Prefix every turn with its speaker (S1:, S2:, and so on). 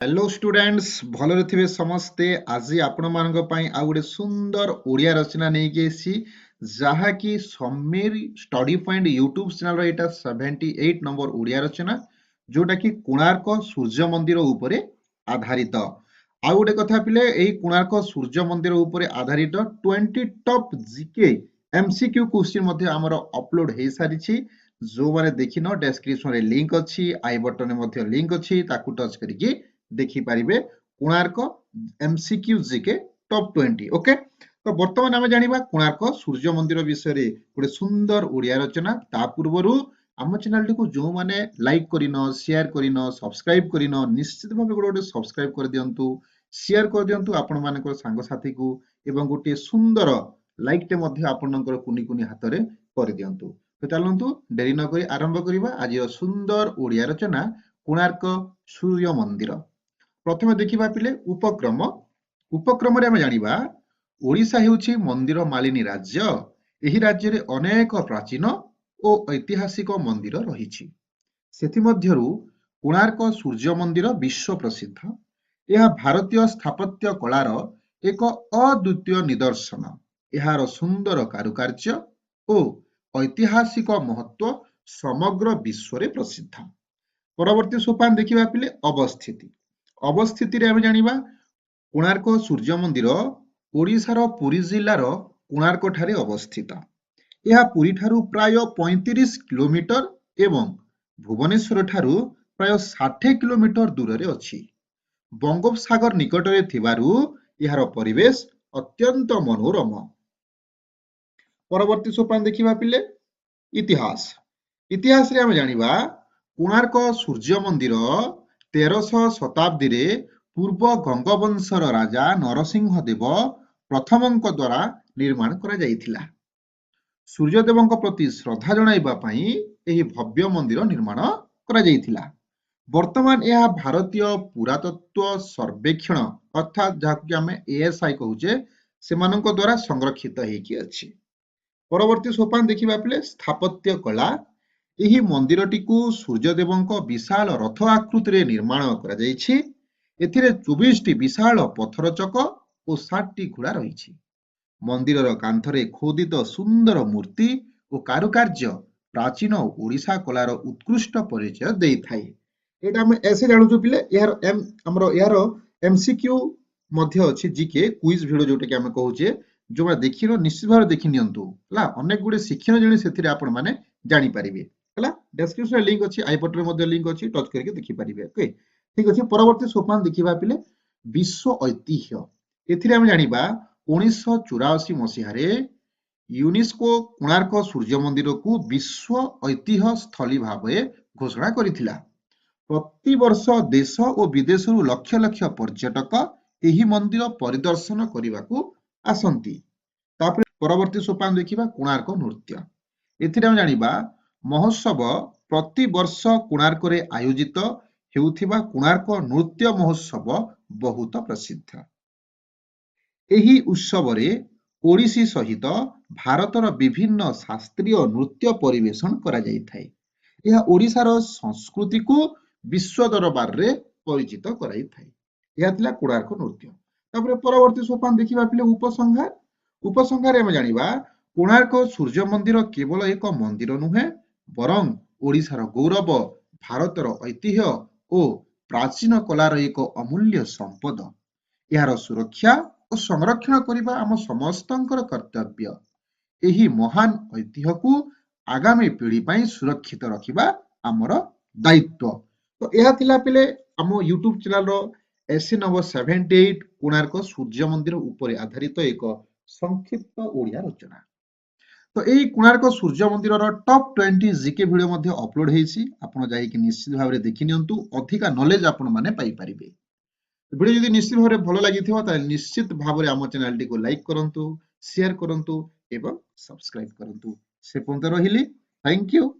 S1: Hello students भलरे थिबे समस्ते। आज आपण मानक पई आ गुटे सुंदर ओडिया रचना नै के सी जहा की Sameer study point YouTube channel रो एटा 78 नंबर ओडिया रचना जोटा की कोणार्क सूर्य मंदिर उपरे आधारित। आ गुटे कथा पिले एही कोणार्क सूर्य मंदिर उपरे आधारित 20 टॉप जीके एमसीक्यू क्वेश्चन मध्ये हमर अपलोड हे सारिछि। जो माने देखिनो डिस्क्रिप्शन रे लिंक अछि, आई बटन रे मध्ये लिंक अछि, ताकू टच करिकि देखिपारे Konark MCQ GK top 20। Okay, तो बर्तमान आम जाना कोणार्क सूर्य मंदिर विषय गोटे सुंदर ओडिया रचना। ता पूर्व आम चैनल टी जो मैंने लाइक करिन, शेयर करिन, सब्सक्राइब करिन, निश्चित भाव गोटे सब्सक्राइब कर दियंतु, शेयर कर दियंतु आपण मानकर सांग साथी को, एवं गोटे सुंदर लाइक टे मध्ये आपनकर कुनी कुनी हाथ रे कर दियंतु। तो चलंतु डेरी न करी आरंभ करिबा आज सुंदर ओडिया रचना कोणार्क सूर्य मंदिर। प्रथमे देखिबा पिले उपक्रम। उपक्रम रे हम जानिबा ओडिशा हेउछि मंदिर मालिनी राज्य। एही राज्य रे अनेक प्राचीन और ऐतिहासिक मंदिर रहिछि। सेथि मध्यरु कोणार्क सूर्य मंदिर विश्व प्रसिद्ध। यह भारतीय स्थापत्य कलार एक अद्वितीय निदर्शन। यार सुंदर कारुकार्य और ऐतिहासिक महत्व समग्र विश्व रे प्रसिद्ध। परवर्ती सोपान देखिबा पिले अवस्थिति। अवस्थिति रे हम जानिबा कोणार्क सूर्य मंदिर ओडिशार पुरी जिल्लार कोणार्क ठारे अवस्थित। यह पुरी ठारू प्राय 35 किलोमीटर एवं भुवनेश्वर ठारू प्राय 60 किलोमीटर दूर रे अछि। बंगोपसागर निकट रे थिबारु यार परिवेश अत्यंत मनोरम। परवर्ती सोपान देखिबा पिले इतिहास। इतिहास रे हम जानिबा कोणार्क सूर्य मंदिर 1300 शताब्दी रे पूर्व गंगवंशर राजा नरसिंह देव प्रथमଙ୍କ द्वारा निर्माण करा जायथिला। सूर्यदेवଙ୍କ प्रति श्रद्धा जणाइबा पई एही भव्य मंदिर निर्माण करा जायथिला। वर्तमान यह भारतीय पुरातत्व सर्वेक्षण अर्थात जाकि हमें एएसआई कहूचे सेमानଙ୍କ द्वारा संरक्षित हेकी अछि। परवर्ती सोपान देखिबा पिले स्थापत्य कला। एही मंदिरटी को सूर्यदेवଙ୍କ विशाल रथ आकृति रे निर्माण करा जायछि। एथिरे 24 टी विशाल पत्थर चक और 60 टी घोड़ा रहिछि। मंदिरर कांथरे खोदित सुंदर मूर्ति और कारुकार्य प्राचीन ओडिशा कलार उत्कृष्ट परिचय देइथाय। एटा हम ऐसे जानुछु पिले यार हमरो यार एमसीक्यू मध्य अछि जीके क्विज वीडियो जोटे कि हम कहूचे जो मैं देखिनो निश्चित भाव देखि नियंतु हला। अनेक गुडे शिक्षण जणी सेथिरे आपण माने जानि परिबे हला। डिस्क्रिप्शन रे लिंक अछि, आई बटन रे मध्ये लिंक अछि, टच करके देखि परिबे। ओके, ठीक अछि। परवर्ती सोपान देखिबा पिले विश्व ऐतिह्य। एथिरे हम जानिबा 1984 मसिहा रे यूनेस्को कोणार्क सूर्य मंदिर को विश्व ऐतिह्य स्थली भाबे घोषणा करिथिला। प्रति वर्ष देश और विदेश लक्ष लक्ष पर्यटक एही मंदिर परिदर्शन करने आसंती। तापर परवर्ती सोपान देखिबा कोणार्क नृत्य। एथिरे हम जानिबा महोत्सव प्रति वर्ष कोणार्क रे आयोजित हेउथिबा कोणार्क नृत्य महोत्सव बहुत प्रसिद्ध। एही उत्सव रे ओडिसी सहित भारतर विभिन्न शास्त्रीय नृत्य परिवेषण करा जायथाय। यह ओडिशार संस्कृति को विश्व दरबार रे परिचित कराइथाय। यह थिला कोणार्क नृत्य। तापर परवर्ती सोपान देखिबा पिले उपसंहार। उपसंहार हम जानिबा कोणार्क सूर्य मंदिर केवल एक मंदिर नुहे बरं ओडिशार गौरव, भारतर ऐतिह्य और प्राचीन कलार एक अमूल्य संपद। यार सुरक्षा और संरक्षण करिबा आम समस्तंकर कर्तव्य। एही महान ऐतिह्य को आगामी पीढ़ी पई सुरक्षित रखिबा आमर दायित्व। तो यह थिला पिले आम यूट्यूब चैनल रो एससी नंबर 78 कोणार्क सूर्य मंदिर ऊपर आधारित एक संक्षिप्त ओडिया रचना। तो यही कोणार्क सूर्य मंदिर टॉप 20 जीके वीडियो मध्ये अपलोड हेछि। आपण जाई कि निश्चित भाव रे देखि नियंतु, अधिका नॉलेज आपण माने पाई परिबे। वीडियो जदि निश्चित भाव रे भलो लागिथिबा त निश्चित भाव रे आम चैनल टी को लाइक करंतु, शेयर करंतु एवं सब्सक्राइब करंतु। से पंत रहिली। Thank you.